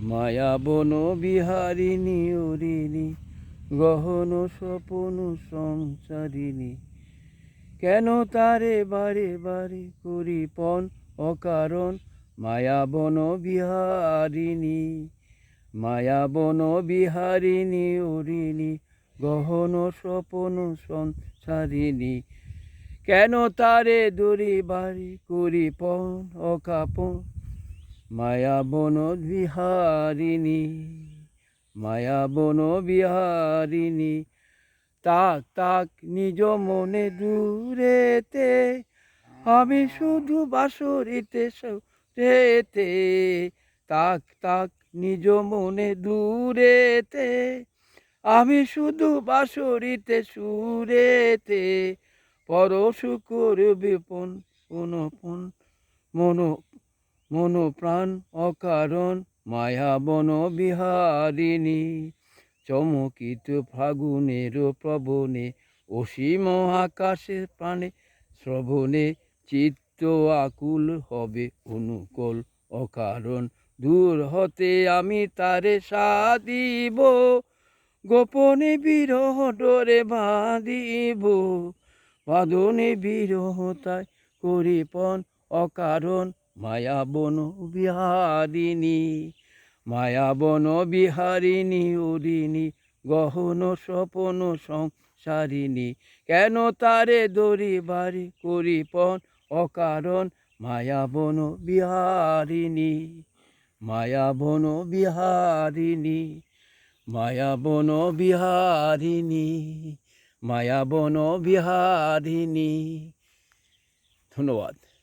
মায়া বন বিহারিণী ওরিণী গহন স্বপন সংসারিণী কেন তারে বারে বারে করি পণ অকারণ মায়া বন বিহারিণী মায়া বন বিহারিণী ওরিণী গহন স্বপন সংসারিণী কেন তারে দরি বাড়ি করি পণ অকাপন মায়া বন বিহারিণী মায়া বন বিহারিণী তাক তাক নিজ মনে দূরেতে আমি শুধু বাঁশরিতে সুরেতে তাক তাক নিজ মনে দূরেতে আমি শুধু বাঁশরিতে সুরেতে পরশ করবে পণ পুনঃ মন প্রাণ অকারণ মায়া বন বিহারিণী চমকিত ফাগুনের প্রবনে অসীম আকাশের প্রাণে শ্রবণে চিত্ত আকুল হবে অনুকূল অকারণ দূর হতে আমি তারে সাধিব গোপনে বিরহ ডোরে বাঁধিব বাঁধনে বিরহতায় করি পণ অকারণ মায়া বন বিহারিণী মায়া বন বিহারিণী ওরিণী গহন স্বপন সংসারিণী কেন তারে দরি বাড়ি করি পণ অকারণ মায়া বন বিহারিণী মায়া বন বিহারিণী মায়া বন বিহারিণী মায়া বন বিহারিণী। ধন্যবাদ।